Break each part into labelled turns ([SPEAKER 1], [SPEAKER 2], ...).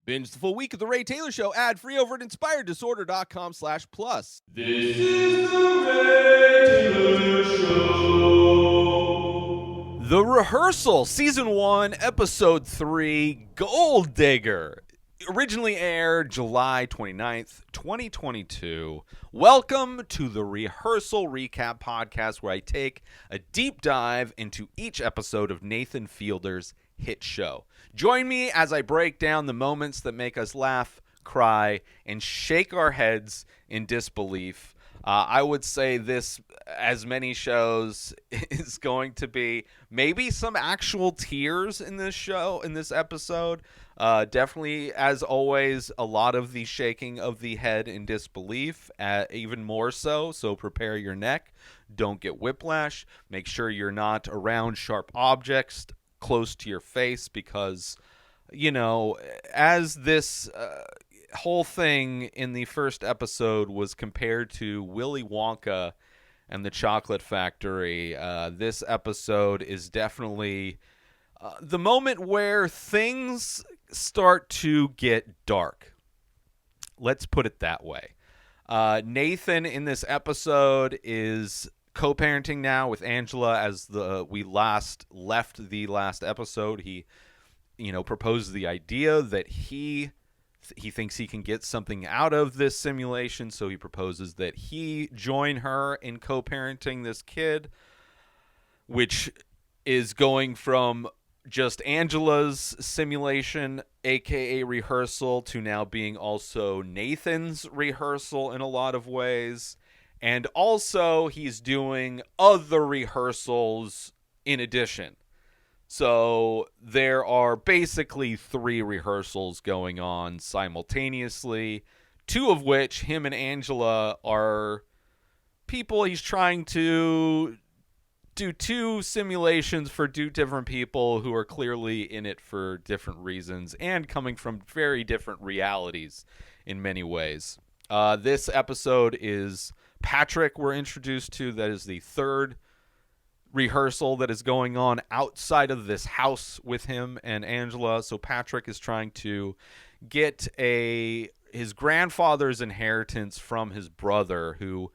[SPEAKER 1] Binge the full week of The Ray Taylor Show ad-free over at inspireddisorder.com/plus.
[SPEAKER 2] This is The Ray Taylor Show.
[SPEAKER 1] The Rehearsal, Season 1, Episode 3, Gold Digger. Originally aired July 29th, 2022. Welcome to the Rehearsal Recap Podcast, where I take a deep dive into each episode of Nathan Fielder's hit show. Join me as I break down the moments that make us laugh, cry, and shake our heads in disbelief. I would say this, as many shows, is going to be maybe some actual tears in this show, in this episode. Definitely, as always, a lot of the shaking of the head in disbelief, even more so. So prepare your neck. Don't get whiplash. Make sure you're not around sharp objects close to your face because, you know, as this whole thing in the first episode was compared to Willy Wonka and the Chocolate Factory, this episode is definitely the moment where things start to get dark. Let's put it that way. Nathan in this episode is co-parenting now with Angela. As we last left the last episode, he proposed the idea that he thinks he can get something out of this simulation, so he proposes that he join her in co-parenting this kid, which is going from just Angela's simulation, aka rehearsal, to now being also Nathan's rehearsal in a lot of ways. And also he's doing other rehearsals in addition. So there are basically 3 rehearsals going on simultaneously, 2 of which him and Angela are people he's trying to do 2 simulations for 2 different people who are clearly in it for different reasons and coming from very different realities in many ways. This episode is Patrick we're introduced to. That is the 3rd rehearsal that is going on outside of this house with him and Angela. So Patrick is trying to get his grandfather's inheritance from his brother, who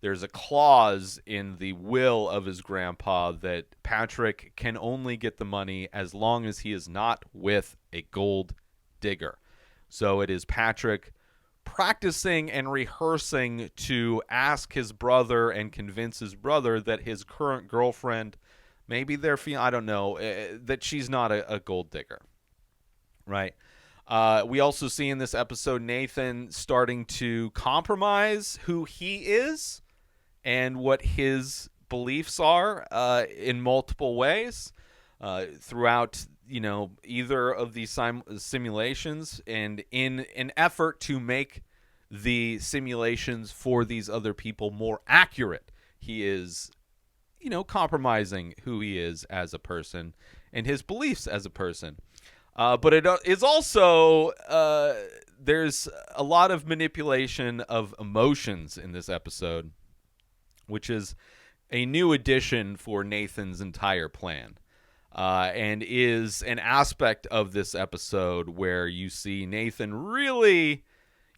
[SPEAKER 1] there's a clause in the will of his grandpa that Patrick can only get the money as long as he is not with a gold digger. So it is Patrick practicing and rehearsing to ask his brother and convince his brother that his current girlfriend, maybe their I don't know, that she's not a gold digger, right? We also see in this episode Nathan starting to compromise who he is and what his beliefs are in multiple ways throughout, either of these simulations, and in an effort to make the simulations for these other people more accurate, he is, compromising who he is as a person and his beliefs as a person. But it is also, there's a lot of manipulation of emotions in this episode, which is a new addition for Nathan's entire plan. And is an aspect of this episode where you see Nathan really,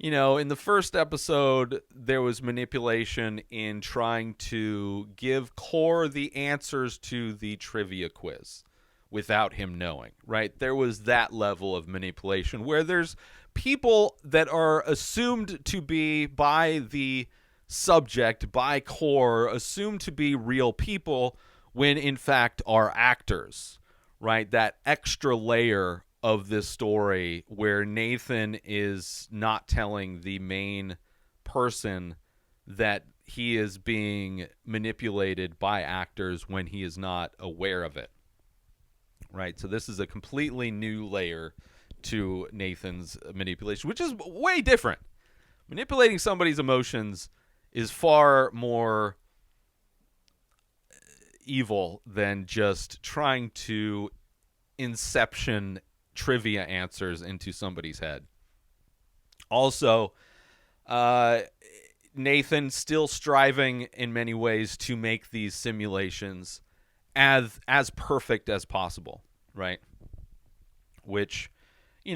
[SPEAKER 1] in the first episode, there was manipulation in trying to give Core the answers to the trivia quiz without him knowing, right? There was that level of manipulation where there's people that are assumed to be by the subject, by Core, assumed to be real people, when in fact are actors, right? That extra layer of this story where Nathan is not telling the main person that he is being manipulated by actors when he is not aware of it, right? So this is a completely new layer to Nathan's manipulation, which is way different. Manipulating somebody's emotions is far more evil than just trying to inception trivia answers into somebody's head. Also, Nathan still striving in many ways to make these simulations as perfect as possible, right? Which,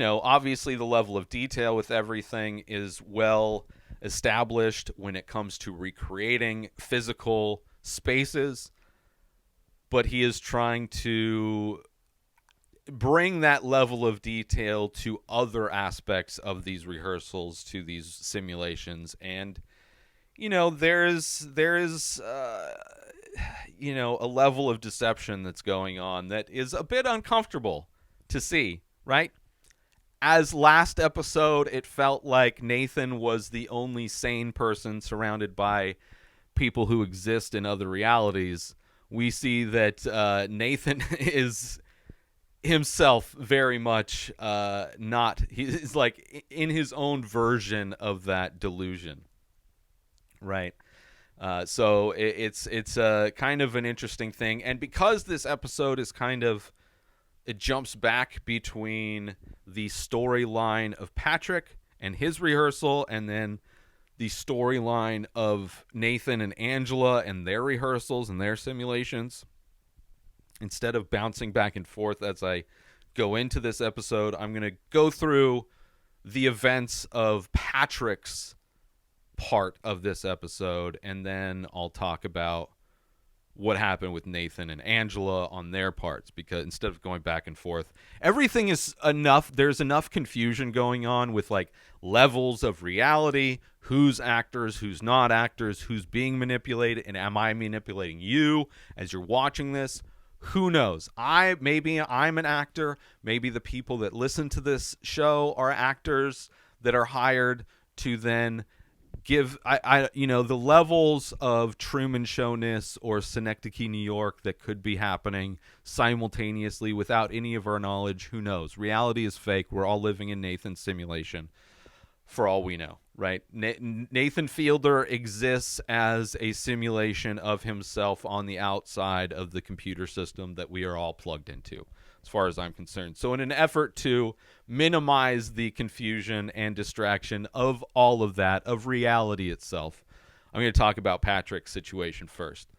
[SPEAKER 1] obviously the level of detail with everything is well established when it comes to recreating physical spaces, but he is trying to bring that level of detail to other aspects of these rehearsals, to these simulations. And there is a level of deception that's going on that is a bit uncomfortable to see, right? As last episode, it felt like Nathan was the only sane person surrounded by people who exist in other realities. We see that Nathan is himself very much not. He's like in his own version of that delusion, right? So it's kind of an interesting thing, and because this episode is it jumps back between the storyline of Patrick and his rehearsal, and then the storyline of Nathan and Angela and their rehearsals and their simulations. Instead of bouncing back and forth as I go into this episode, I'm going to go through the events of Patrick's part of this episode, and then I'll talk about what happened with Nathan and Angela on their parts, because instead of going back and forth, everything is enough. There's enough confusion going on with like levels of reality, who's actors, who's not actors, who's being manipulated, and am I manipulating you as you're watching this? Who knows? Maybe I'm an actor. Maybe the people that listen to this show are actors that are hired to then give the levels of Truman Showness or Synecdoche, New York that could be happening simultaneously without any of our knowledge. Who knows? Reality is fake. We're all living in Nathan's simulation for all we know, right? Nathan Fielder exists as a simulation of himself on the outside of the computer system that we are all plugged into, as far as I'm concerned. So in an effort to minimize the confusion and distraction of all of that, of reality itself, I'm going to talk about Patrick's situation first.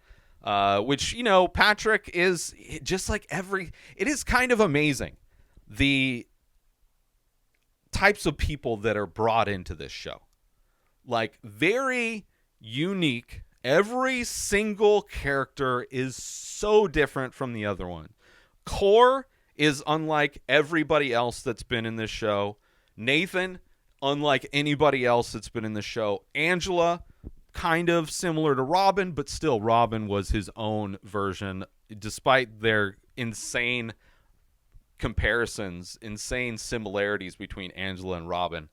[SPEAKER 1] Which, Patrick is just like it is kind of amazing the types of people that are brought into this show. Like, very unique. Every single character is so different from the other one. Core is unlike everybody else that's been in this show. Nathan, unlike anybody else that's been in the show. Angela, kind of similar to Robin, but still Robin was his own version, despite their insane comparisons, insane similarities between Angela and Robin.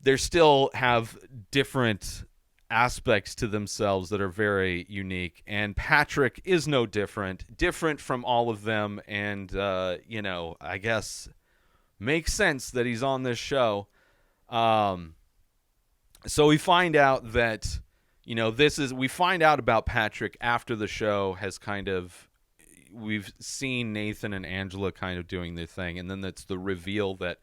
[SPEAKER 1] They still have different aspects to themselves that are very unique, and Patrick is no different from all of them, and I guess makes sense that he's on this show. So we find out that we find out about Patrick after the show has we've seen Nathan and Angela kind of doing their thing, and then that's the reveal that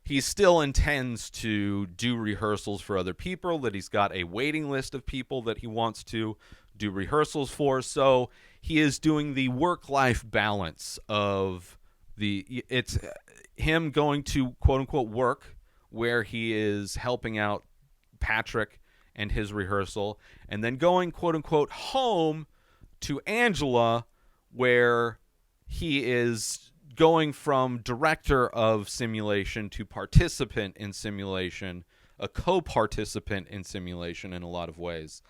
[SPEAKER 1] he still intends to do rehearsals for other people, that he's got a waiting list of people that he wants to do rehearsals for. So he is doing the work-life balance of it's him going to quote-unquote work, where he is helping out Patrick and his rehearsal, and then going quote-unquote home to Angela, where he is going from director of simulation to participant in simulation, a co-participant in simulation in a lot of ways,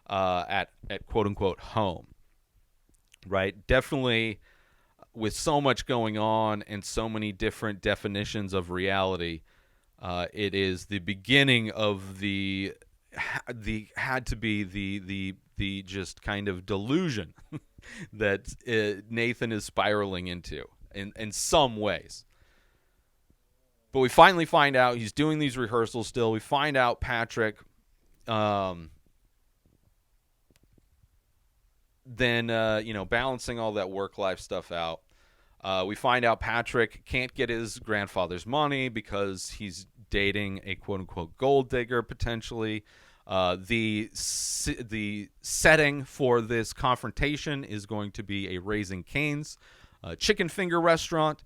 [SPEAKER 1] at quote-unquote home, right? Definitely with so much going on and so many different definitions of reality, it is the beginning of the just kind of delusion that Nathan is spiraling into in some ways. But we finally find out he's doing these rehearsals still. We find out Patrick balancing all that work-life stuff out. We find out Patrick can't get his grandfather's money because he's dating a quote-unquote gold digger, potentially. The setting for this confrontation is going to be a Raising Cane's chicken finger restaurant.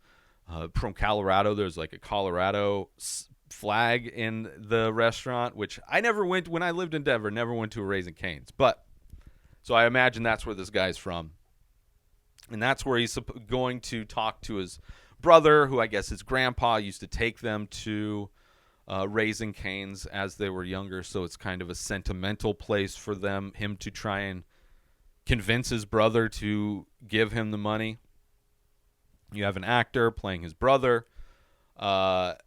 [SPEAKER 1] from Colorado. There's like a Colorado flag in the restaurant, which I never went when I lived in Denver. Never went to a Raising Cane's, but so I imagine that's where this guy's from, and that's where he's going to talk to his brother, who I guess his grandpa used to take them to Raising Cane's as they were younger. So it's kind of a sentimental place for him to try and convince his brother to give him the money. You have an actor playing his brother. And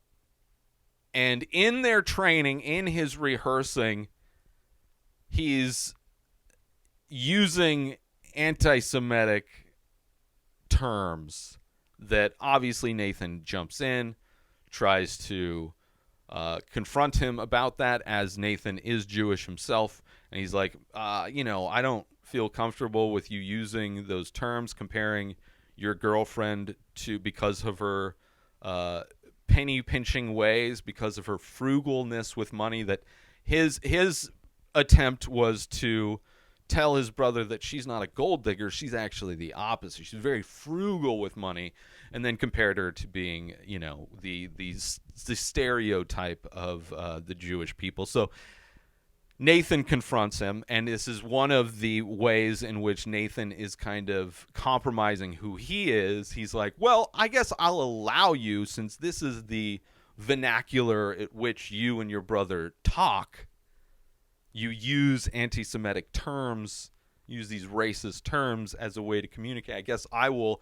[SPEAKER 1] in their training, in his rehearsing, he's using anti-Semitic terms that obviously Nathan jumps in, tries to confront him about that, as Nathan is Jewish himself. And he's like, I don't feel comfortable with you using those terms, comparing your girlfriend to, because of her penny pinching ways, because of her frugalness with money. That his attempt was to tell his brother that she's not a gold digger, she's actually the opposite. She's very frugal with money, and then compared her to being, the stereotype of the Jewish people. So Nathan confronts him, and this is one of the ways in which Nathan is kind of compromising who he is. He's like, well, I guess I'll allow you, since this is the vernacular at which you and your brother talk. You use anti-Semitic terms, use these racist terms as a way to communicate. I guess I will,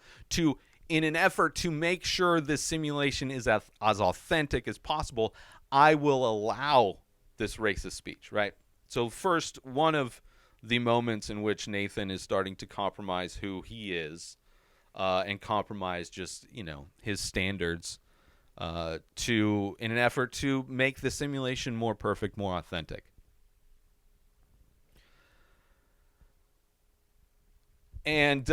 [SPEAKER 1] in an effort to make sure this simulation is as authentic as possible, I will allow this racist speech, right? So first, one of the moments in which Nathan is starting to compromise who he is, and compromise just, his standards, in an effort to make the simulation more perfect, more authentic. And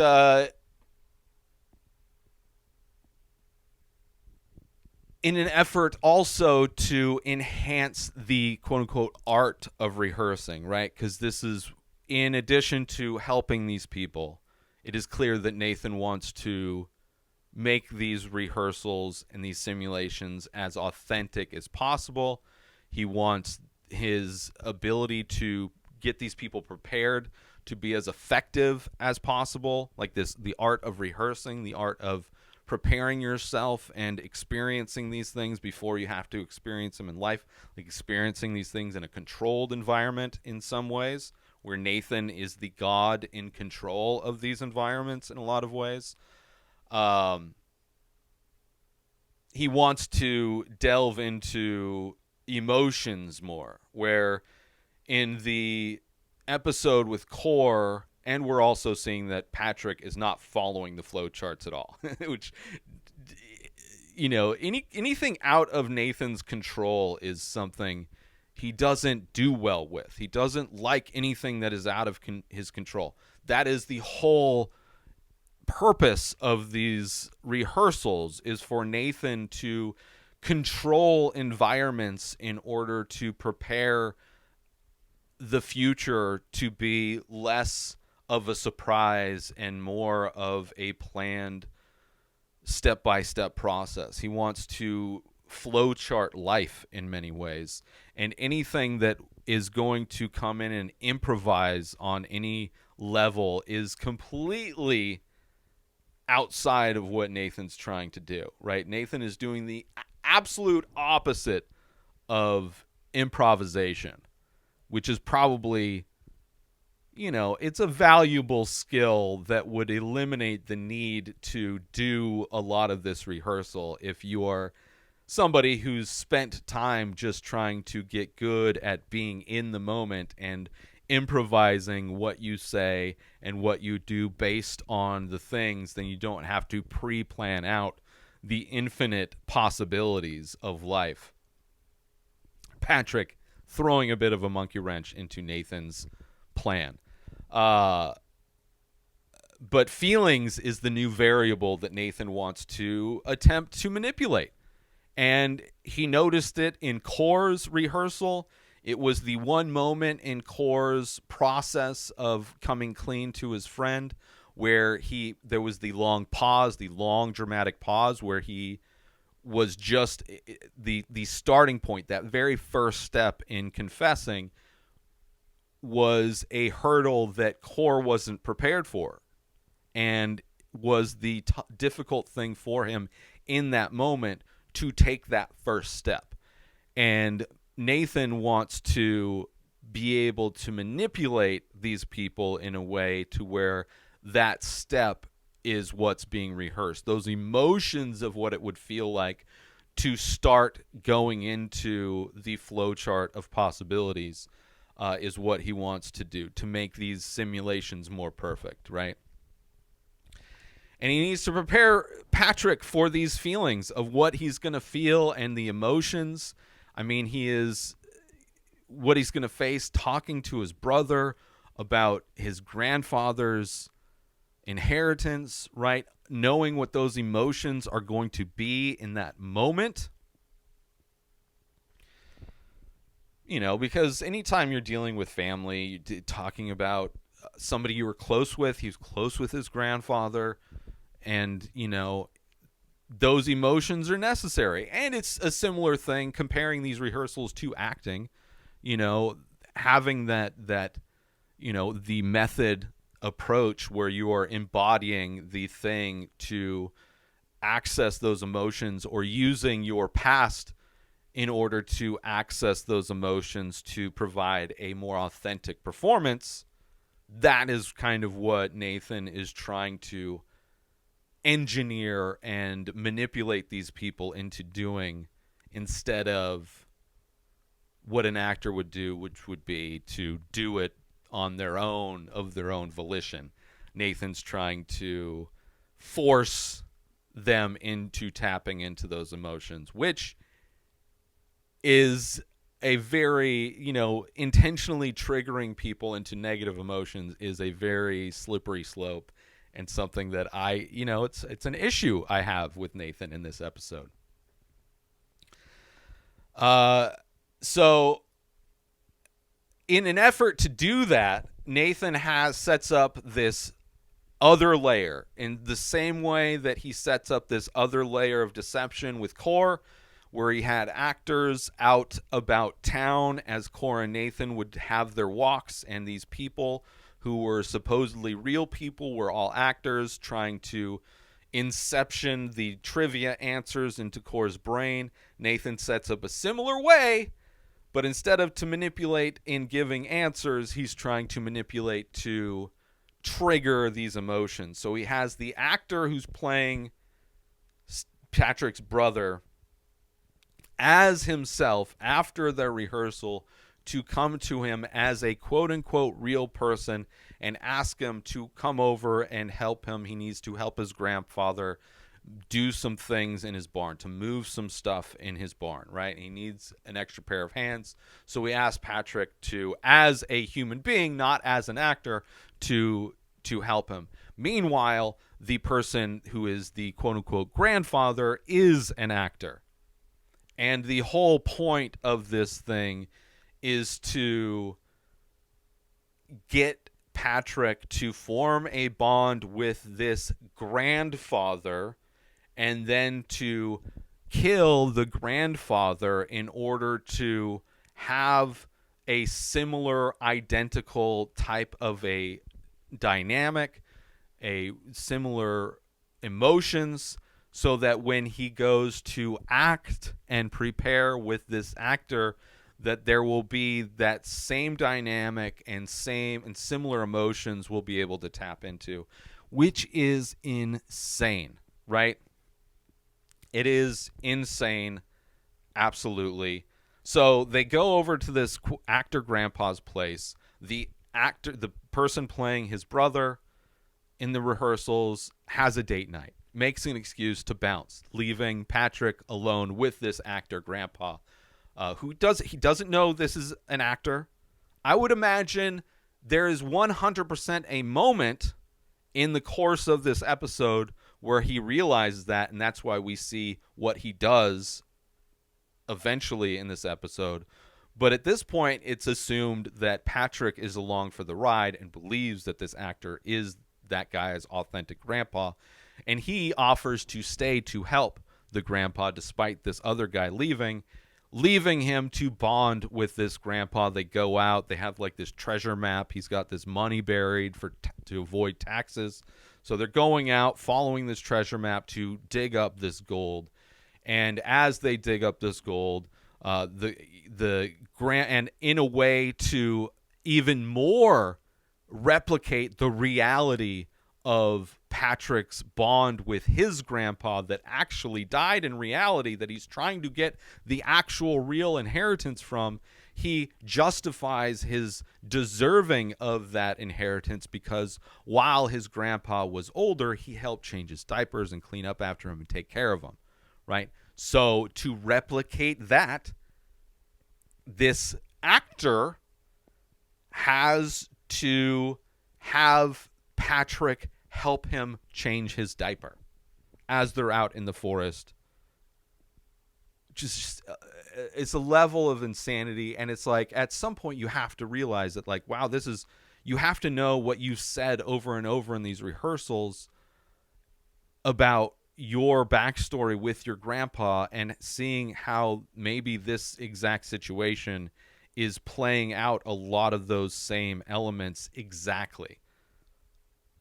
[SPEAKER 1] in an effort also to enhance the quote-unquote art of rehearsing, right? Because this is, in addition to helping these people, it is clear that Nathan wants to make these rehearsals and these simulations as authentic as possible. He wants his ability to get these people prepared to be as effective as possible. Like the art of rehearsing, the art of preparing yourself and experiencing these things before you have to experience them in life, like experiencing these things in a controlled environment in some ways, where Nathan is the god in control of these environments in a lot of ways. He wants to delve into emotions more, where in the episode with Core, and we're also seeing that Patrick is not following the flow charts at all, which, anything out of Nathan's control is something he doesn't do well with. He doesn't like anything that is out of his control. That is the whole purpose of these rehearsals, is for Nathan to control environments in order to prepare the future to be less of a surprise and more of a planned step-by-step process. He wants to flowchart life in many ways, and anything that is going to come in and improvise on any level is completely outside of what Nathan's trying to do, right? Nathan is doing the absolute opposite of improvisation, which is probably, it's a valuable skill that would eliminate the need to do a lot of this rehearsal if you are somebody who's spent time just trying to get good at being in the moment and improvising what you say and what you do based on the things. Then you don't have to pre-plan out the infinite possibilities of life. Patrick throwing a bit of a monkey wrench into Nathan's plan. But feelings is the new variable that Nathan wants to attempt to manipulate. And he noticed it in Core's rehearsal. It was the one moment in Core's process of coming clean to his friend where there was the long pause, the long dramatic pause where he was just the starting point. That very first step in confessing was a hurdle that Core wasn't prepared for, and was the difficult thing for him in that moment to take that first step. And Nathan wants to be able to manipulate these people in a way to where that step is what's being rehearsed. Those emotions of what it would feel like to start going into the flowchart of possibilities is what he wants to do to make these simulations more perfect, right? And he needs to prepare Patrick for these feelings of what he's going to feel and the emotions. I mean, what he's going to face talking to his brother about his grandfather's inheritance, right? Knowing what those emotions are going to be in that moment. You know, because anytime you're dealing with family, you're talking about somebody you were close with, he was close with his grandfather, and, you know, those emotions are necessary. And it's a similar thing comparing these rehearsals to acting, you know, having that you know, the method approach where you are embodying the thing to access those emotions, or using your past in order to access those emotions to provide a more authentic performance. That is kind of what Nathan is trying to engineer and manipulate these people into doing, instead of what an actor would do, which would be to do it on their own, of their own volition. Nathan's trying to force them into tapping into those emotions, which is a very, you know, intentionally triggering people into negative emotions is a very slippery slope, and something that it's an issue I have with Nathan in this episode. So in an effort to do that, Nathan sets up this other layer in the same way that he sets up this other layer of deception with Core, where he had actors out about town as Core and Nathan would have their walks, and these people who were supposedly real people were all actors trying to inception the trivia answers into Core's brain. Nathan sets up a similar way, but instead of to manipulate in giving answers, he's trying to manipulate to trigger these emotions. So he has the actor who's playing Patrick's brother as himself after their rehearsal to come to him as a quote-unquote real person and ask him to come over and help him. He needs to help his grandfather do some things in his barn, to move some stuff in his barn, right? He needs an extra pair of hands. So we asked Patrick to, as a human being, not as an actor, to help him. Meanwhile, the person who is the quote-unquote grandfather is an actor. And the whole point of this thing is to get Patrick to form a bond with this grandfather, and then to kill the grandfather in order to have a similar, identical type of a dynamic, a similar emotions, so that when he goes to act and prepare with this actor, that there will be that same dynamic and similar emotions we'll be able to tap into, which is insane, right? It is insane, absolutely. So they go over to this actor grandpa's place. The person playing his brother in the rehearsals has a date night, makes an excuse to bounce, leaving Patrick alone with this actor grandpa. He doesn't know this is an actor. I would imagine there is 100% a moment in the course of this episode where he realizes that, and that's why we see what he does eventually in this episode. But at this point, it's assumed that Patrick is along for the ride and believes that this actor is that guy's authentic grandpa. And he offers to stay to help the grandpa despite this other guy leaving him to bond with this grandpa. They go out. They have like this treasure map. He's got this money buried to avoid taxes. So they're going out, following this treasure map to dig up this gold. And as they dig up this gold, and in a way to even more replicate the reality of Patrick's bond with his grandpa that actually died in reality, that he's trying to get the actual real inheritance from, he justifies his deserving of that inheritance because while his grandpa was older, he helped change his diapers and clean up after him and take care of him, right? So to replicate that, this actor has to have Patrick help him change his diaper as they're out in the forest. Just it's a level of insanity, and it's like at some point you have to realize that, like, wow, you have to know what you've said over and over in these rehearsals about your backstory with your grandpa, and seeing how maybe this exact situation is playing out a lot of those same elements exactly.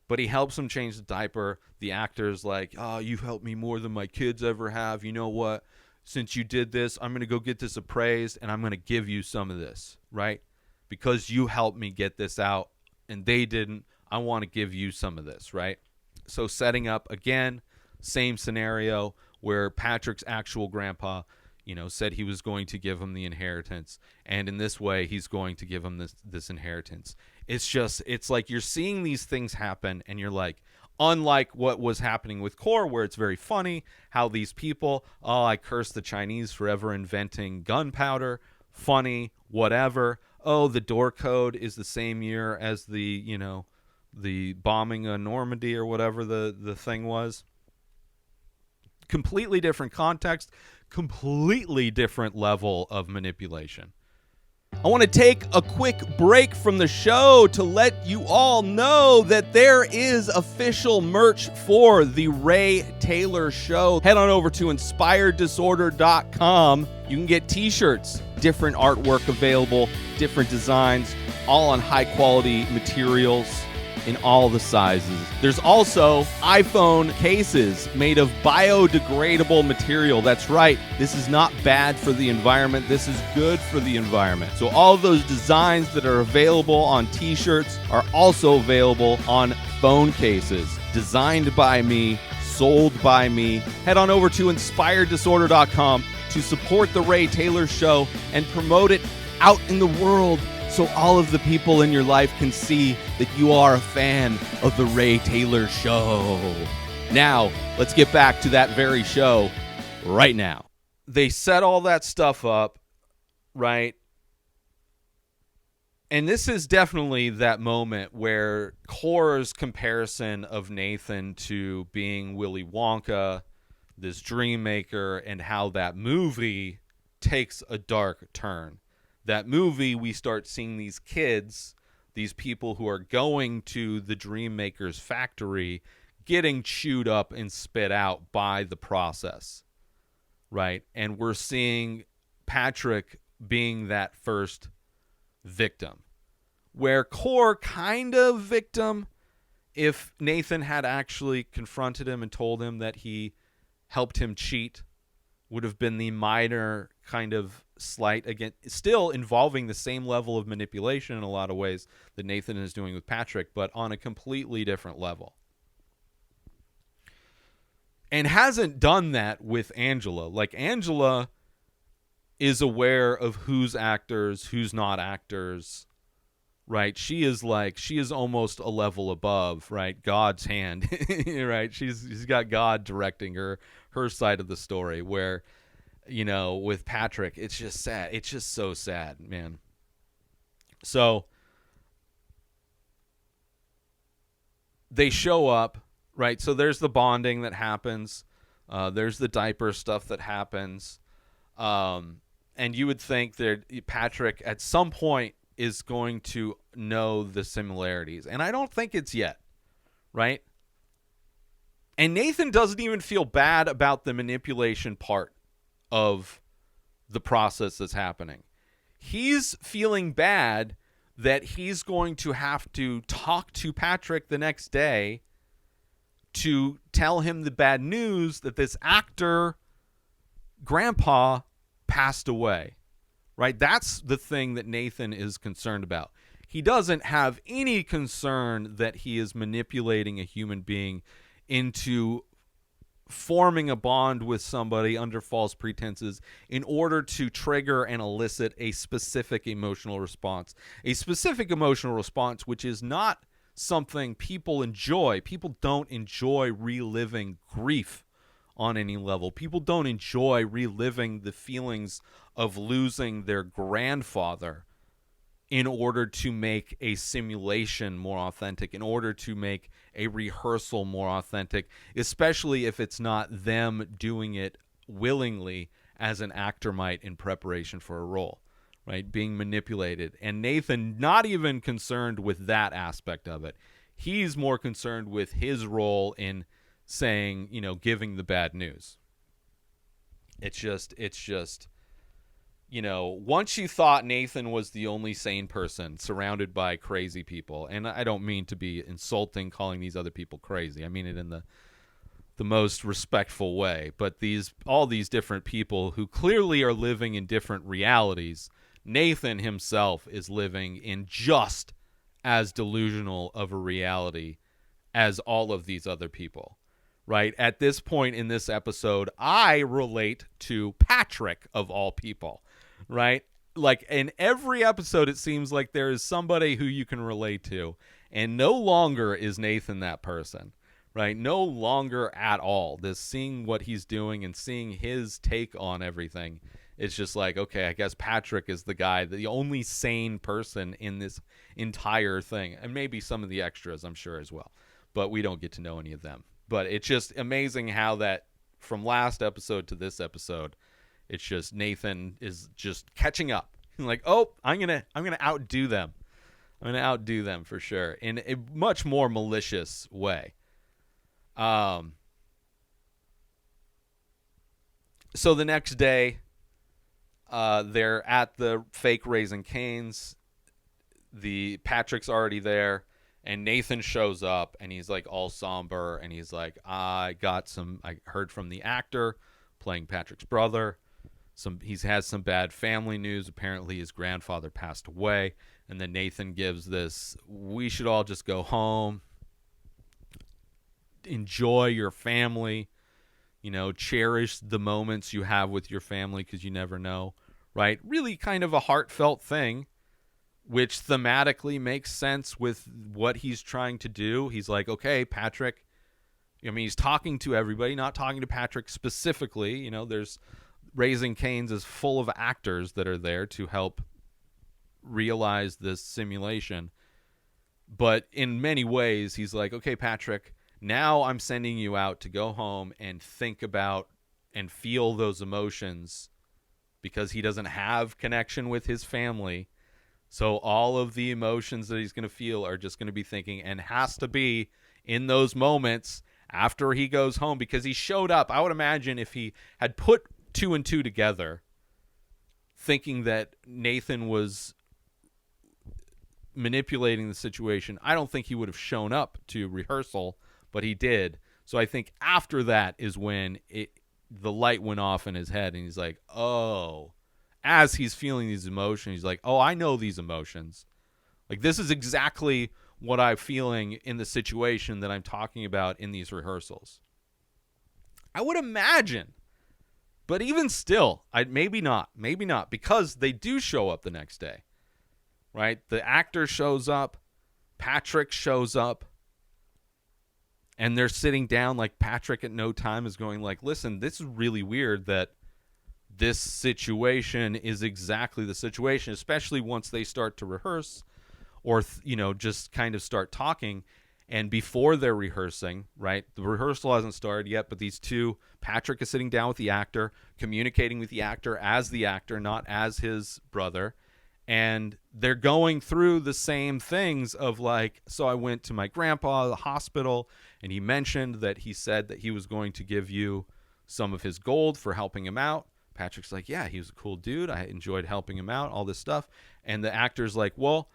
[SPEAKER 1] But he helps him change the diaper. The actor's like, oh, you've helped me more than my kids ever have. You know what? Since you did this, I'm going to go get this appraised, and I'm going to give you some of this, right? Because you helped me get this out, and they didn't. I want to give you some of this, right? So setting up, again, same scenario where Patrick's actual grandpa, said he was going to give him the inheritance. And in this way, he's going to give him this inheritance. It's like you're seeing these things happen, and you're like, unlike what was happening with Core, where it's very funny how these people, oh, I curse the Chinese for ever inventing gunpowder. Funny, whatever. Oh, the door code is the same year as the bombing of Normandy or whatever the thing was. Completely different context, completely different level of manipulation. I want to take a quick break from the show to let you all know that there is official merch for the Ray Taylor Show. Head on over to inspireddisorder.com. You can get t-shirts, different artwork available, different designs, all on high quality materials in all the sizes. There's also iPhone cases made of biodegradable material. That's right. This is not bad for the environment. This is good for the environment. So all of those designs that are available on t-shirts are also available on phone cases. Designed by me, sold by me. Head on over to inspireddisorder.com to support the Ray Taylor Show and promote it out in the world, so all of the people in your life can see that you are a fan of the Ray Taylor Show. Now, let's get back to that very show right now. They set all that stuff up, right? And this is definitely that moment where Core's comparison of Nathan to being Willy Wonka, this dream maker, and how that movie takes a dark turn. That movie, we start seeing these kids, these people who are going to the dream maker's factory, getting chewed up and spit out by the process, right? And we're seeing Patrick being that first victim, where Core kind of victim if Nathan had actually confronted him and told him that he helped him cheat, would have been the minor kind of slight, again, still involving the same level of manipulation in a lot of ways that Nathan is doing with Patrick, but on a completely different level. And hasn't done that with Angela. Like, Angela is aware of who's actors, who's not actors, right? She is almost a level above, right? God's hand, right? She's got God directing her side of the story, where, with Patrick, it's just sad. It's just so sad, man. So they show up, right? So there's the bonding that happens. There's the diaper stuff that happens. And you would think that Patrick at some point is going to know the similarities. And I don't think it's yet, right? And Nathan doesn't even feel bad about the manipulation part of the process that's happening. He's feeling bad that he's going to have to talk to Patrick the next day to tell him the bad news that this actor, grandpa, passed away, right? That's the thing that Nathan is concerned about. He doesn't have any concern that he is manipulating a human being into forming a bond with somebody under false pretenses in order to trigger and elicit a specific emotional response. A specific emotional response which is not something people enjoy. People don't enjoy reliving grief on any level. People don't enjoy reliving the feelings of losing their grandfather in order to make a simulation more authentic, in order to make a rehearsal more authentic, especially if it's not them doing it willingly as an actor might in preparation for a role, right? Being manipulated. And Nathan, not even concerned with that aspect of it. He's more concerned with his role in saying, giving the bad news. It's just, once you thought Nathan was the only sane person surrounded by crazy people, and I don't mean to be insulting calling these other people crazy. I mean it in the most respectful way. But all these different people who clearly are living in different realities, Nathan himself is living in just as delusional of a reality as all of these other people. Right? At this point in this episode, I relate to Patrick of all people. Right? Like in every episode, it seems like there is somebody who you can relate to. And no longer is Nathan that person. Right? No longer at all. This seeing what he's doing and seeing his take on everything. It's just like, okay, I guess Patrick is the guy, the only sane person in this entire thing. And maybe some of the extras, I'm sure, as well. But we don't get to know any of them. But it's just amazing how that from last episode to this episode, it's just Nathan is just catching up. Like, oh, I'm gonna outdo them. I'm gonna outdo them for sure in a much more malicious way. So the next day, they're at the fake Raising Cane's. The Patrick's already there. And Nathan shows up, and he's like all somber, and he's like, I heard from the actor playing Patrick's brother. He has some bad family news. Apparently his grandfather passed away. And then Nathan gives this, we should all just go home, enjoy your family, cherish the moments you have with your family because you never know, right? Really kind of a heartfelt thing, which thematically makes sense with what he's trying to do. He's like, okay, Patrick, he's talking to everybody, not talking to Patrick specifically. There's Raising Cane's is full of actors that are there to help realize this simulation. But in many ways, he's like, okay, Patrick, now I'm sending you out to go home and think about and feel those emotions because he doesn't have connection with his family. So all of the emotions that he's going to feel are just going to be thinking and has to be in those moments after he goes home because he showed up. I would imagine if he had put 2 and 2 together, thinking that Nathan was manipulating the situation, I don't think he would have shown up to rehearsal, but he did. So I think after that is when the light went off in his head and he's like, oh, as he's feeling these emotions, he's like, oh, I know these emotions. Like, this is exactly what I'm feeling in the situation that I'm talking about in these rehearsals. I would imagine. But even still, maybe not, because they do show up the next day, right? The actor shows up, Patrick shows up, and they're sitting down. Like, Patrick at no time is going like, listen, this is really weird that this situation is exactly the situation, especially once they start to rehearse or, just kind of start talking. And before they're rehearsing, right, the rehearsal hasn't started yet, but these two, Patrick is sitting down with the actor, communicating with the actor as the actor, not as his brother. And they're going through the same things of like, so I went to my grandpa, the hospital, and he mentioned that he said that he was going to give you some of his gold for helping him out. Patrick's like, yeah, he was a cool dude. I enjoyed helping him out, all this stuff. And the actor's like, well,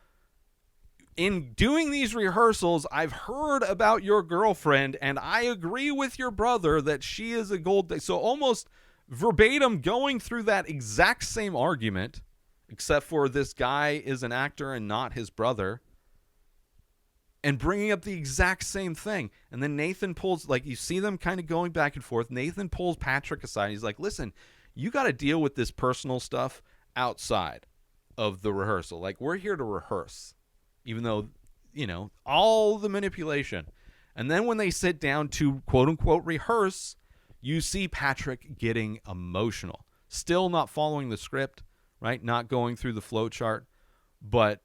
[SPEAKER 1] in doing these rehearsals, I've heard about your girlfriend, and I agree with your brother that she is a gold digger. So almost verbatim going through that exact same argument, except for this guy is an actor and not his brother, and bringing up the exact same thing. And then Nathan pulls, like, you see them kind of going back and forth. Nathan pulls Patrick aside. He's like, listen, you got to deal with this personal stuff outside of the rehearsal. Like, we're here to rehearse, even though, you know, all the manipulation. And then when they sit down to quote unquote rehearse, you see Patrick getting emotional, still not following the script, right? Not going through the flow chart, but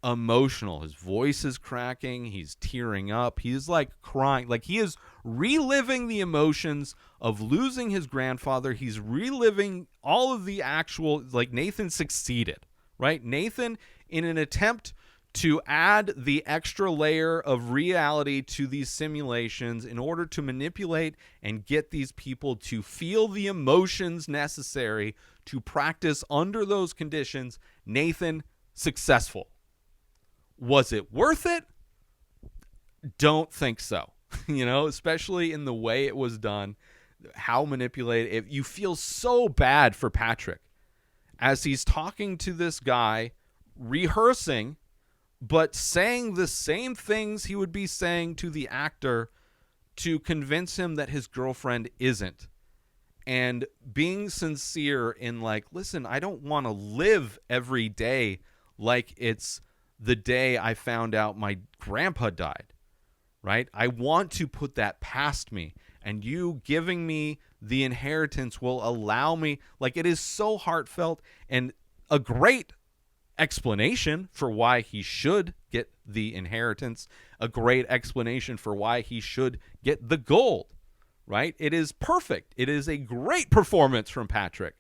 [SPEAKER 1] emotional. His voice is cracking. He's tearing up. He's like crying. Like he is reliving the emotions of losing his grandfather. He's reliving all of the actual, like Nathan succeeded, right? Nathan, in an attempt to add the extra layer of reality to these simulations in order to manipulate and get these people to feel the emotions necessary to practice under those conditions, Nathan successful. Was it worth it? Don't think so. You know, especially in the way it was done, how manipulated. You feel so bad for Patrick as he's talking to this guy, rehearsing, but saying the same things he would be saying to the actor to convince him that his girlfriend isn't. And being sincere in like, listen, I don't want to live every day like it's the day I found out my grandpa died, right? I want to put that past me. And you giving me the inheritance will allow me, like it is so heartfelt and a great explanation for why he should get the inheritance, a great explanation for why he should get the gold, right? It is perfect. It is a great performance from Patrick,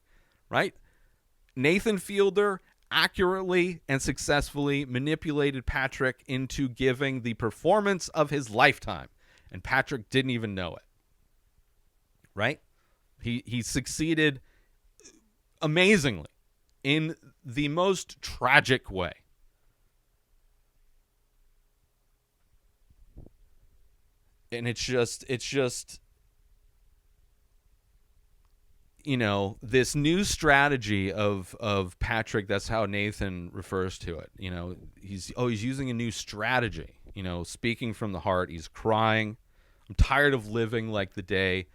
[SPEAKER 1] right? Nathan Fielder accurately and successfully manipulated Patrick into giving the performance of his lifetime, and Patrick didn't even know it, right? He succeeded amazingly in the most tragic way. And it's just, you know, this new strategy of Patrick. That's how Nathan refers to it. You know, he's using a new strategy, you know, speaking from the heart. He's crying. I'm tired of living like the day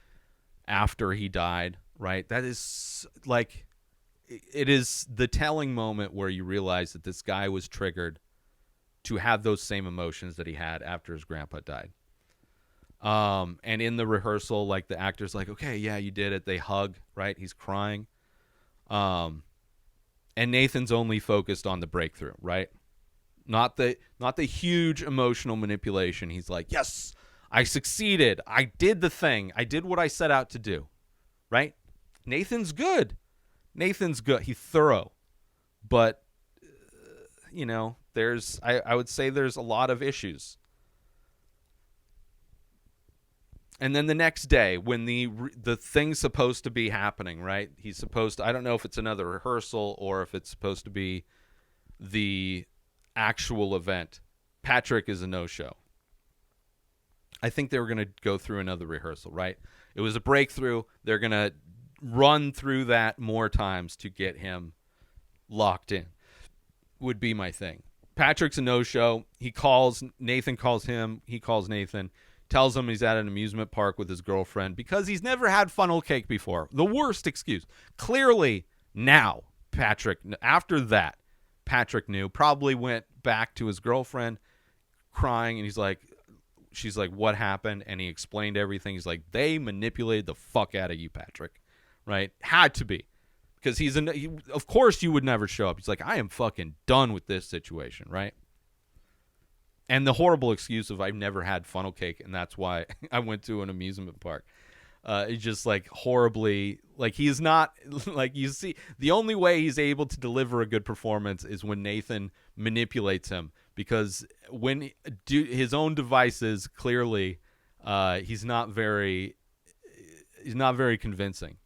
[SPEAKER 1] after he died, right? That is like, it is the telling moment where you realize that this guy was triggered to have those same emotions that he had after his grandpa died. And in the rehearsal, like the actor's like, okay, yeah, you did it. They hug, right? He's crying. And Nathan's only focused on the breakthrough, right? Not the huge emotional manipulation. He's like, yes, I succeeded. I did the thing. I did what I set out to do, right? Nathan's good. He's thorough. But, you know, I would say there's a lot of issues. And then the next day, when the thing's supposed to be happening, right? He's supposed to, I don't know if it's another rehearsal or if it's supposed to be the actual event. Patrick is a no-show. I think they were going to go through another rehearsal, right? It was a breakthrough. They're going to run through that more times to get him locked in, would be my thing. Patrick's a no-show. Nathan calls him. He calls Nathan. Tells him he's at an amusement park with his girlfriend because he's never had funnel cake before. The worst excuse. Clearly now, after that, Patrick knew. Probably went back to his girlfriend crying, and she's like, what happened? And he explained everything. He's like, they manipulated the fuck out of you, Patrick. Right? Had to be. Because of course you would never show up. He's like, I am fucking done with this situation, right? And the horrible excuse of I've never had funnel cake, and that's why I went to an amusement park. It's just like horribly, like he's not like, you see, the only way he's able to deliver a good performance is when Nathan manipulates him, because when his own devices, clearly, he's not very convincing.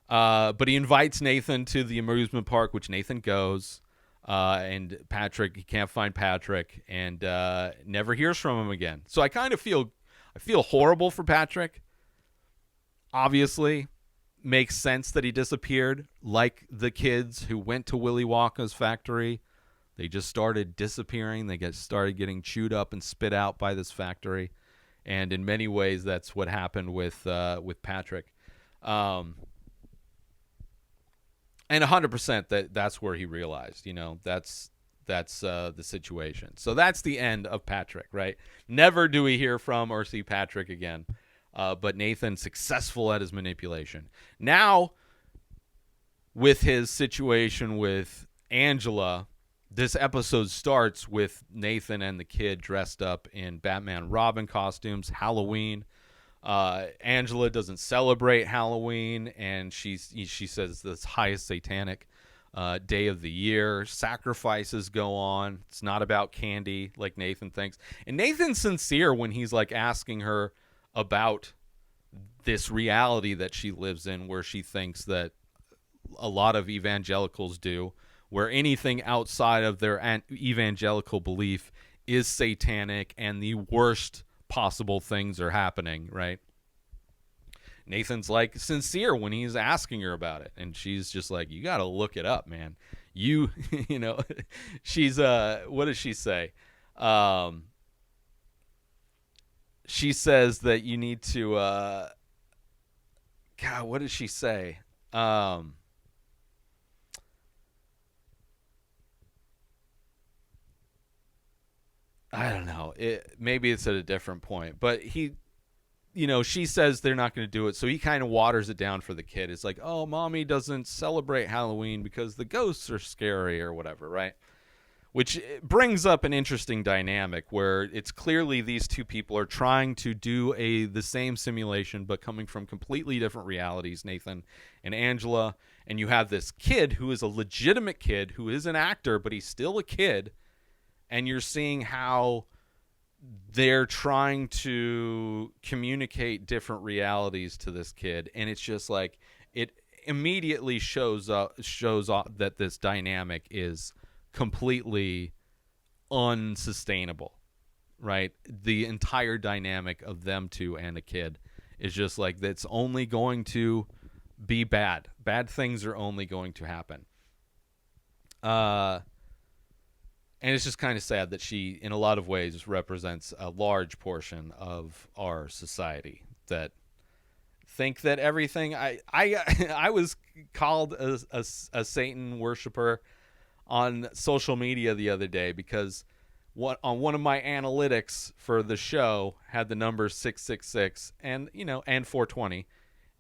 [SPEAKER 1] But he invites Nathan to the amusement park, which Nathan goes. And Patrick, he can't find Patrick, and never hears from him again. So I kind of feel horrible for Patrick. Obviously, makes sense that he disappeared. Like the kids who went to Willy Wonka's factory, they just started disappearing. They started getting chewed up and spit out by this factory, and in many ways, that's what happened with Patrick. And 100% that's where he realized, that's the situation. So that's the end of Patrick, right? Never do we hear from or see Patrick again. But Nathan successful at his manipulation. Now, with his situation with Angela, this episode starts with Nathan and the kid dressed up in Batman and Robin costumes, Halloween. Angela doesn't celebrate Halloween, and she says this highest satanic day of the year. Sacrifices go on. It's not about candy like Nathan thinks. And Nathan's sincere when he's like asking her about this reality that she lives in, where she thinks that a lot of evangelicals do, where anything outside of their evangelical belief is satanic and the worst possible things are happening, right? Nathan's like sincere when he's asking her about it, and she's just like, you got to look it up, man. You know, she's what does she say? She says that you need to God, what does she say? I don't know. Maybe it's at a different point, but she says they're not going to do it, so he kind of waters it down for the kid. It's like, oh, mommy doesn't celebrate Halloween because the ghosts are scary or whatever, right? Which brings up an interesting dynamic where it's clearly these two people are trying to do the same simulation, but coming from completely different realities, Nathan and Angela. And you have this kid who is a legitimate kid, who is an actor, but he's still a kid. And you're seeing how they're trying to communicate different realities to this kid. And it's just like, it immediately shows off that this dynamic is completely unsustainable, right? The entire dynamic of them two and a kid is just like, that's only going to be bad. Bad things are only going to happen. And it's just kind of sad that she, in a lot of ways, represents a large portion of our society that think that everything. I was called a Satan worshiper on social media the other day because on one of my analytics for the show had the number 666 and 420,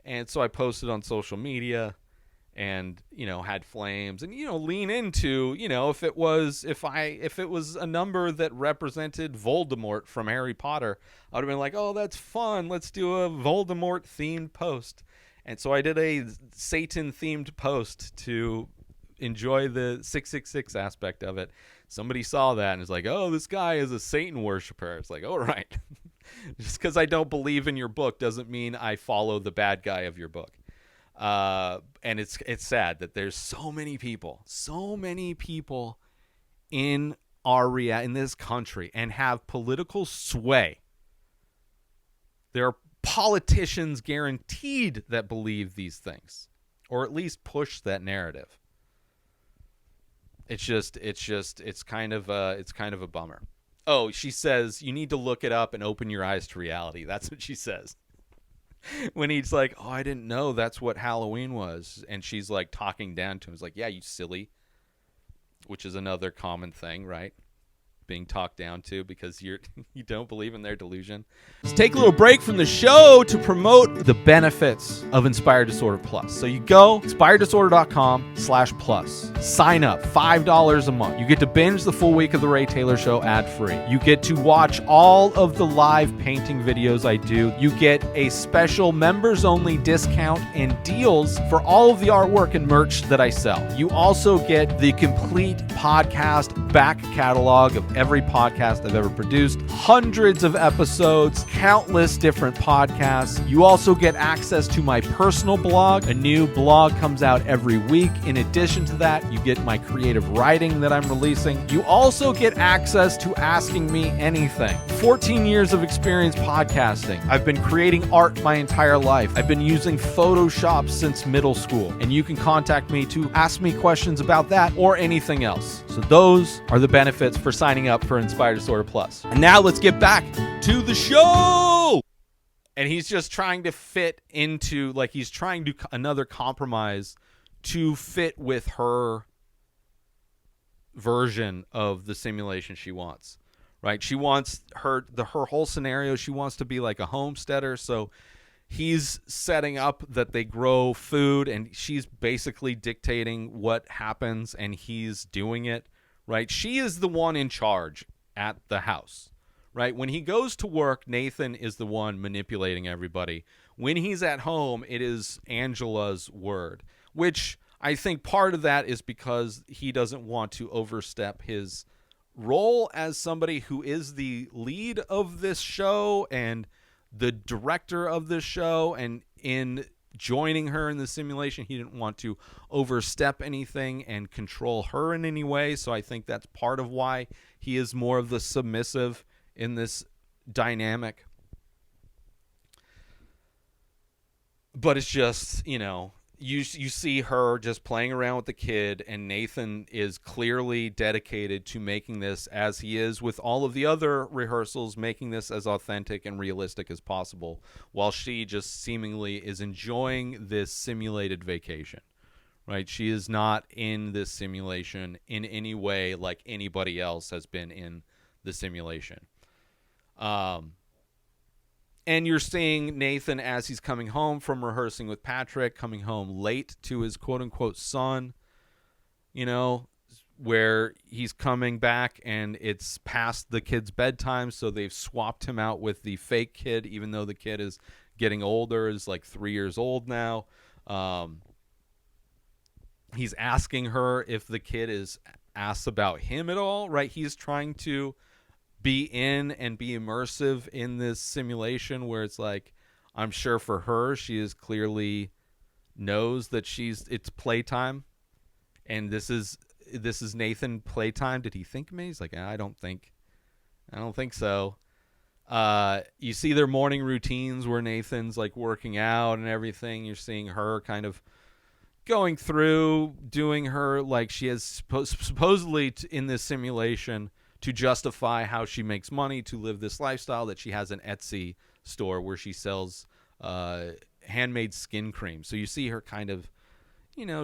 [SPEAKER 1] and so I posted on social media and had flames and lean into if it was a number that represented Voldemort from Harry Potter, I would have been like, oh, that's fun, let's do a Voldemort themed post. And so I did a Satan themed post to enjoy the 666 aspect of it. Somebody saw that and was like, oh, this guy is a Satan worshiper. It's like, all right. Just because I don't believe in your book doesn't mean I follow the bad guy of your book. And it's sad that there's so many people in in this country and have political sway. There are politicians guaranteed that believe these things, or at least push that narrative. It's kind of a bummer. Oh, she says you need to look it up and open your eyes to reality. That's what she says. When he's like, oh, I didn't know that's what Halloween was. And she's like talking down to him. He's like, yeah, you silly. Which is another common thing, right? being talked down to because you don't believe in their delusion.
[SPEAKER 3] Let's take a little break from the show to promote the benefits of Inspired Disorder Plus. So you go inspireddisorder.com/plus. Sign up, $5 a month. You get to binge the full week of the Ray Taylor Show ad-free. You get to watch all of the live painting videos I do. You get a special members-only discount and deals for all of the artwork and merch that I sell. You also get the complete podcast back catalog of every podcast I've ever produced, hundreds of episodes, countless different podcasts. You also get access to my personal blog. A new blog comes out every week. In addition to that, you get my creative writing that I'm releasing. You also get access to asking me anything. 14 years of experience podcasting. I've been creating art my entire life. I've been using Photoshop since middle school, and you can contact me to ask me questions about that or anything else. So those are the benefits for signing up for Inspired Disorder Plus. And now let's get back to the show.
[SPEAKER 1] And he's just trying to fit into, like, he's trying to another compromise to fit with her version of the simulation she wants, right? She wants her whole scenario. She wants to be like a homesteader. So he's setting up that they grow food, and she's basically dictating what happens, and he's doing it, right? She is the one in charge at the house, right? When he goes to work, Nathan is the one manipulating everybody. When he's at home, it is Angela's word, which I think part of that is because he doesn't want to overstep his role as somebody who is the lead of this show and the director of this show, and in joining her in the simulation, he didn't want to overstep anything and control her in any way. So I think that's part of why he is more of the submissive in this dynamic. But it's just, you see her just playing around with the kid, and Nathan is clearly dedicated to making this, as he is with all of the other rehearsals, making this as authentic and realistic as possible, while she just seemingly is enjoying this simulated vacation, right? She is not in this simulation in any way like anybody else has been in the simulation. And you're seeing Nathan as he's coming home from rehearsing with Patrick, coming home late to his quote-unquote son, where he's coming back and it's past the kid's bedtime, so they've swapped him out with the fake kid, even though the kid is getting older, is like 3 years old now. He's asking her if the kid is asked about him at all, right? He's trying to be in and be immersive in this simulation where it's like, I'm sure for her, she is clearly knows that it's playtime, and this is Nathan playtime. Did he think me? He's like, I don't think so. You see their morning routines where Nathan's like working out and everything. You're seeing her kind of going through doing her, like, she has supposedly in this simulation to justify how she makes money to live this lifestyle, that she has an Etsy store where she sells handmade skin cream. So you see her kind of,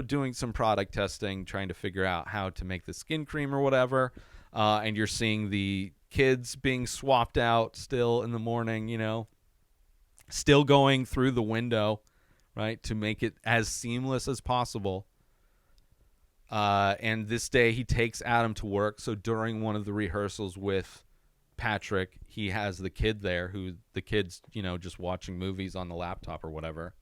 [SPEAKER 1] doing some product testing, trying to figure out how to make the skin cream or whatever. And you're seeing the kids being swapped out still in the morning, still going through the window, right, to make it as seamless as possible. And this day he takes Adam to work. So during one of the rehearsals with Patrick, he has the kid there, who the kid's, just watching movies on the laptop or whatever.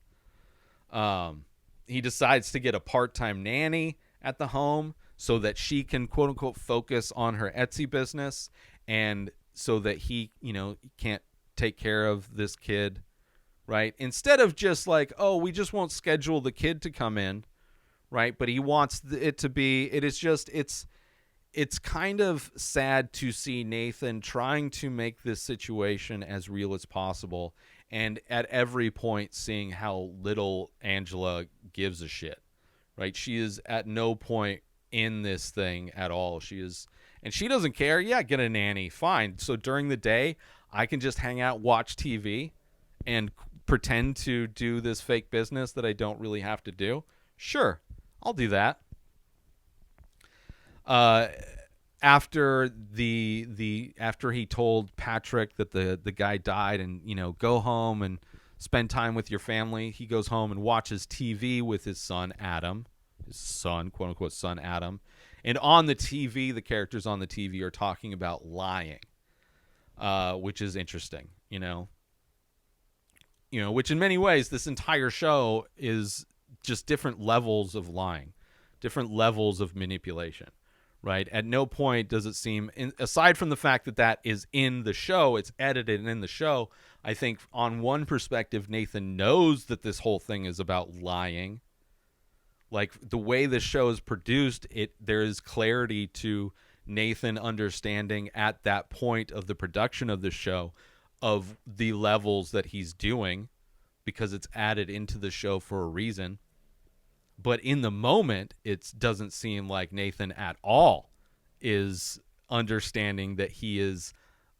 [SPEAKER 1] He decides to get a part-time nanny at the home so that she can, quote unquote, focus on her Etsy business, and so that he, can't take care of this kid, right? Instead of just like, oh, we just won't schedule the kid to come in. Right, but he wants it to be. It's kind of sad to see Nathan trying to make this situation as real as possible, and at every point seeing how little Angela gives a shit. Right, she is at no point in this thing at all. She doesn't care. Yeah, get a nanny, fine. So during the day, I can just hang out, watch TV, and pretend to do this fake business that I don't really have to do. Sure. I'll do that.
[SPEAKER 3] after after he told Patrick that the guy died and, go home and spend time with your family, he goes home and watches TV with his son Adam, his son, quote unquote son Adam. And on the TV, the characters on the TV are talking about lying, which is interesting, which in many ways, this entire show is just different levels of lying, different levels of manipulation, right? At no point does it seem, aside from the fact that that is in the show, it's edited in the show, I think on one perspective, Nathan knows that this whole thing is about lying. Like the way the show is produced, there is clarity to Nathan understanding at that point of the production of the show of the levels that he's doing, because it's added into the show for a reason. But in the moment, it doesn't seem like Nathan at all is understanding that he is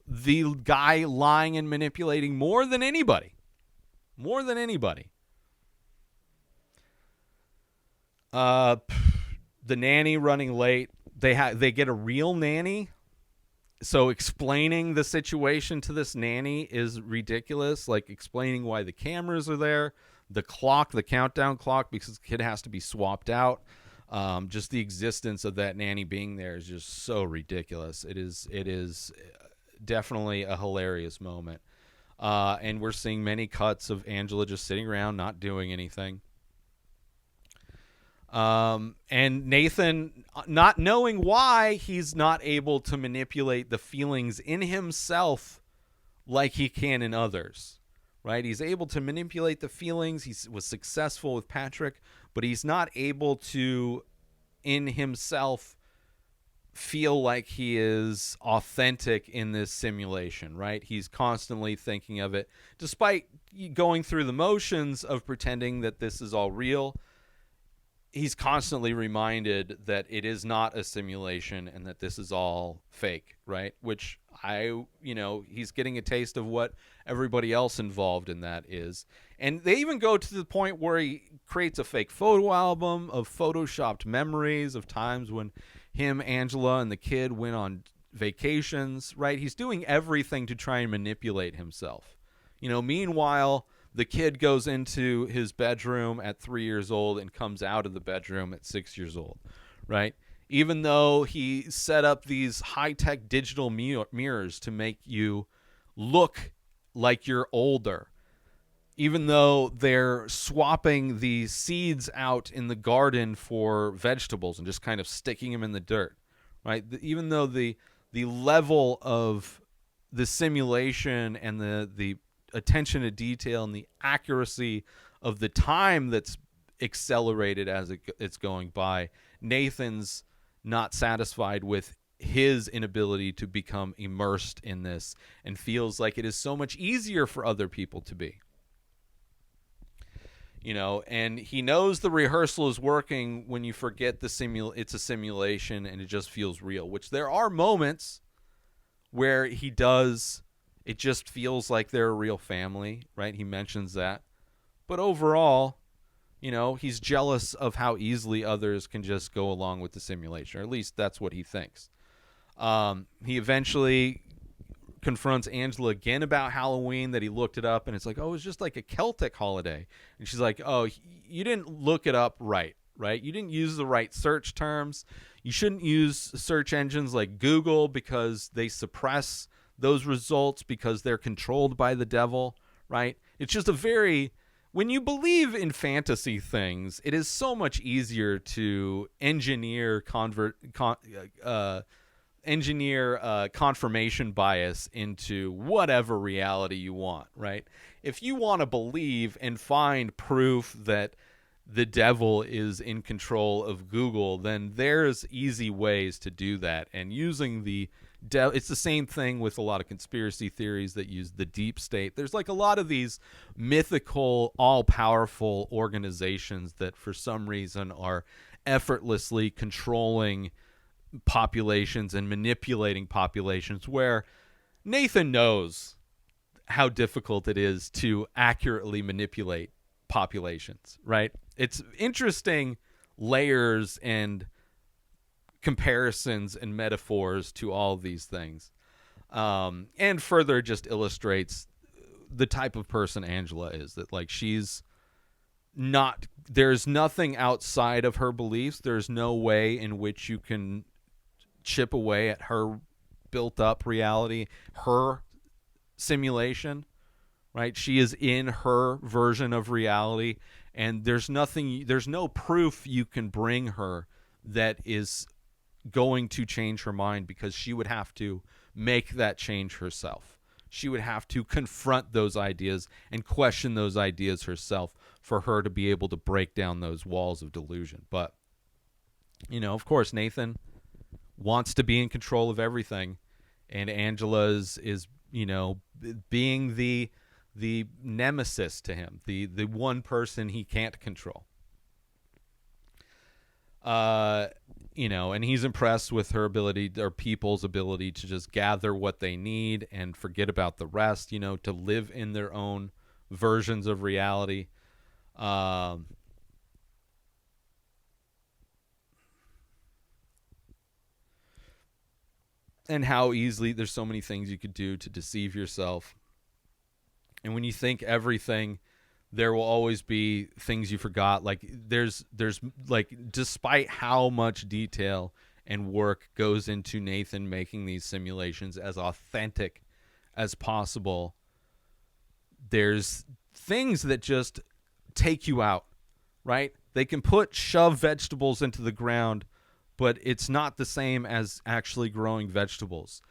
[SPEAKER 3] the guy lying and manipulating more than anybody. More than anybody. The nanny running late. They get a real nanny. So explaining the situation to this nanny is ridiculous. Like explaining why the cameras are there, the clock, the countdown clock, because the kid has to be swapped out. Just the existence of that nanny being there is just so ridiculous. It is definitely a hilarious moment. And we're seeing many cuts of Angela just sitting around, not doing anything. And Nathan, not knowing why he's not able to manipulate the feelings in himself like he can in others, right? He's able to manipulate the feelings. He was successful with Patrick, but he's not able to, in himself, feel like he is authentic in this simulation, right? He's constantly thinking of it, despite going through the motions of pretending that this is all real. He's constantly reminded that it is not a simulation and that this is all fake, right? Which he's getting a taste of what everybody else involved in that is. And they even go to the point where he creates a fake photo album of photoshopped memories of times when him, Angela, and the kid went on vacations, right? He's doing everything to try and manipulate himself. Meanwhile, the kid goes into his bedroom at 3 years old and comes out of the bedroom at 6 years old, right? Even though he set up these high-tech digital mirrors to make you look like you're older, even though they're swapping the seeds out in the garden for vegetables and just kind of sticking them in the dirt, right? Even though the level of the simulation and the attention to detail and the accuracy of the time that's accelerated as it's going by, Nathan's not satisfied with his inability to become immersed in this and feels like it is so much easier for other people to be. And he knows the rehearsal is working when you forget it's a simulation and it just feels real, which there are moments where he does. It just feels like they're a real family, right? He mentions that. But overall, he's jealous of how easily others can just go along with the simulation, or at least that's what he thinks. He eventually confronts Angela again about Halloween, that he looked it up, and it's like, oh, it's just like a Celtic holiday. And she's like, oh, you didn't look it up right? You didn't use the right search terms. You shouldn't use search engines like Google because they suppress those results because they're controlled by the devil, right? It's just when you believe in fantasy things, it is so much easier to engineer confirmation bias into whatever reality you want, right? If you want to believe and find proof that the devil is in control of Google, then there's easy ways to do that. And using it's the same thing with a lot of conspiracy theories that use the deep state. There's like a lot of these mythical, all-powerful organizations that for some reason are effortlessly controlling populations and manipulating populations, where Nathan knows how difficult it is to accurately manipulate populations, right? It's interesting layers and comparisons and metaphors to all of these things, and further just illustrates the type of person Angela is. That like she's not, there's nothing outside of her beliefs. There's no way in which you can chip away at her built up reality, her simulation, right? She is in her version of reality, and there's no proof you can bring her that is going to change her mind, because she would have to make that change herself. She would have to confront those ideas and question those ideas herself for her to be able to break down those walls of delusion. But, of course, Nathan wants to be in control of everything, and Angela is being the nemesis to him, the one person he can't control. And he's impressed with her ability, or people's ability, to just gather what they need and forget about the rest, to live in their own versions of reality. And how easily there's so many things you could do to deceive yourself. And when you think everything, there will always be things you forgot. Like there's like, despite how much detail and work goes into Nathan making these simulations as authentic as possible, there's things that just take you out, right? They can shove vegetables into the ground, but it's not the same as actually growing vegetables.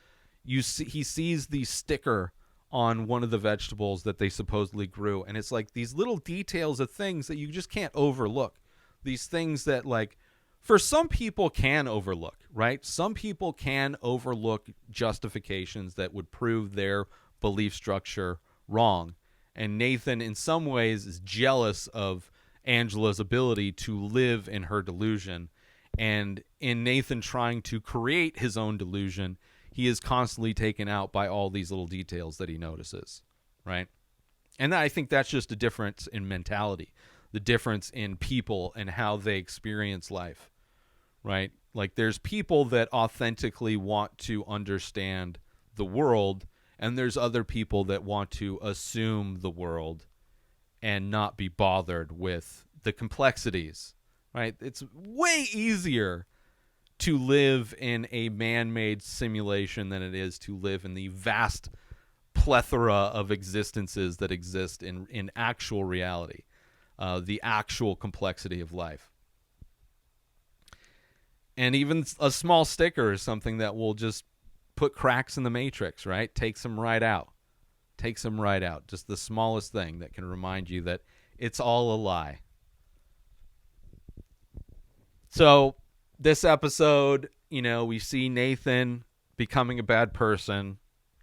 [SPEAKER 3] He sees the sticker on one of the vegetables that they supposedly grew, and it's like these little details of things that you just can't overlook. These things that, like, for some people can overlook, right? Some people can overlook justifications that would prove their belief structure wrong. And Nathan, in some ways, is jealous of Angela's ability to live in her delusion. And in Nathan trying to create his own delusion, he is constantly taken out by all these little details that he notices, right? And I think that's just a difference in mentality, the difference in people and how they experience life, right? Like there's people that authentically want to understand the world, and there's other people that want to assume the world and not be bothered with the complexities, right? It's way easier to live in a man-made simulation than it is to live in the vast plethora of existences that exist in actual reality, the actual complexity of life. And even a small sticker is something that will just put cracks in the matrix, right? Takes them right out. Just the smallest thing that can remind you that it's all a lie. So this episode, we see Nathan becoming a bad person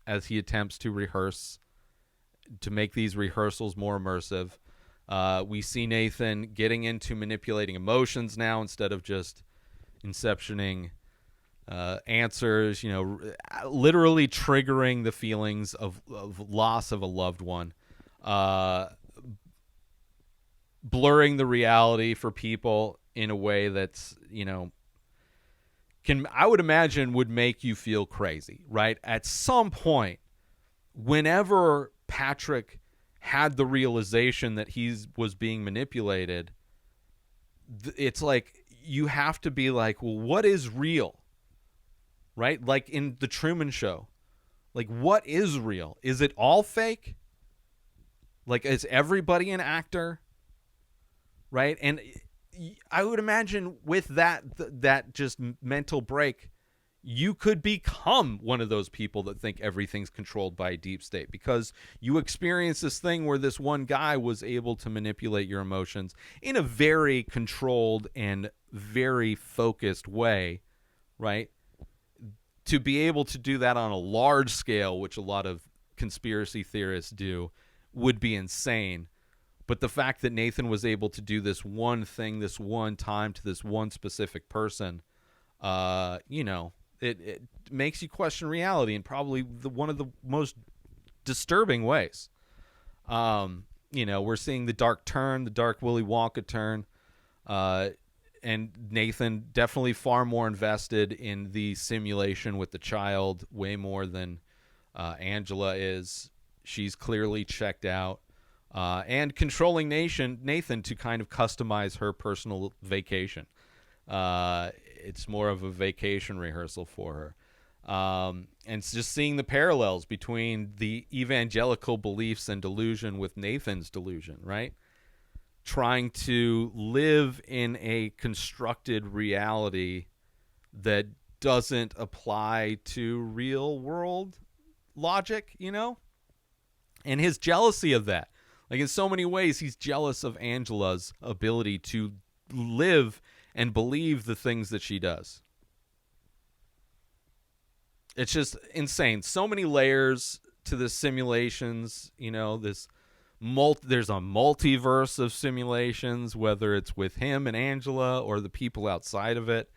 [SPEAKER 3] as he attempts to rehearse, to make these rehearsals more immersive. We see Nathan getting into manipulating emotions now instead of just inceptioning answers, literally triggering the feelings of loss of a loved one, blurring the reality for people in a way that's, I would imagine would make you feel crazy, right? At some point, whenever Patrick had the realization that he was being manipulated, it's like you have to be like, well, what is real? Right? Like in the Truman Show. Like, what is real? Is it all fake? Like, is everybody an actor? Right? And I would imagine with that just mental break, you could become one of those people that think everything's controlled by a deep state, because you experience this thing where this one guy was able to manipulate your emotions in a very controlled and very focused way, right? To be able to do that on a large scale, which a lot of conspiracy theorists do, would be insane. But the fact that Nathan was able to do this one thing, this one time, to this one specific person, it makes you question reality in probably one of the most disturbing ways. We're seeing the dark Willy Wonka turn. Nathan definitely far more invested in the simulation with the child, way more than Angela is. She's clearly checked out. And controlling Nathan to kind of customize her personal vacation. It's more of a vacation rehearsal for her. And it's just seeing the parallels between the evangelical beliefs and delusion with Nathan's delusion, right? Trying to live in a constructed reality that doesn't apply to real world logic, you know? And his jealousy of that. Like, in so many ways, he's jealous of Angela's ability to live and believe the things that she does. It's just insane. So many layers to the simulations. You know, there's a multiverse of simulations, whether it's with him and Angela or the people outside of it.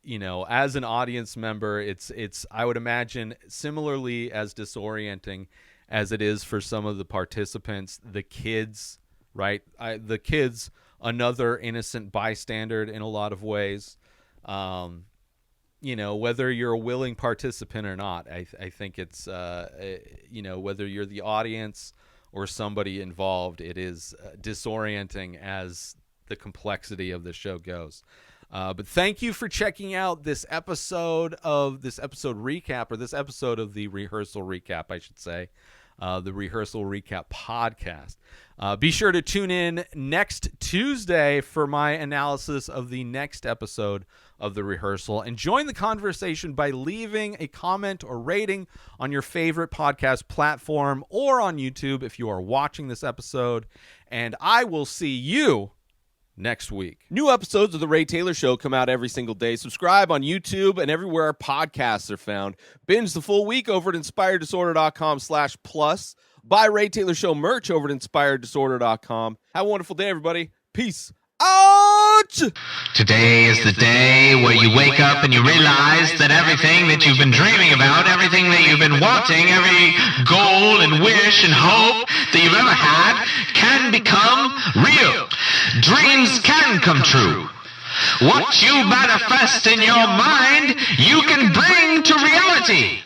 [SPEAKER 3] You know, as an audience member, it's I would imagine similarly as disorienting as it is for some of the participants, the kids, right? The kids, another innocent bystander in a lot of ways. You know, whether you're a willing participant or not, I think it's, you know, whether you're the audience or somebody involved, it is disorienting as the complexity of the show goes. But thank you for checking out this episode of this episode of the Rehearsal Recap, I should say. The Rehearsal Recap podcast. Be sure to tune in next Tuesday for my analysis of the next episode of The Rehearsal, and join the conversation by leaving a comment or rating on your favorite podcast platform or on YouTube if you are watching this episode, and I will see you next week.
[SPEAKER 4] New episodes of The Ray Taylor Show come out every single day. Subscribe on YouTube and everywhere our podcasts are found. Binge the full week over at inspireddisorder.com/plus. Buy Ray Taylor Show merch over at inspireddisorder.com. Have a wonderful day, everybody. Peace out!
[SPEAKER 5] Today is the day where you wake up and you realize that everything that you've been dreaming about, everything that you've been wanting, every goal and wish and hope that you've ever had can become real. Dreams can come true. What you manifest in your mind, you can bring to reality.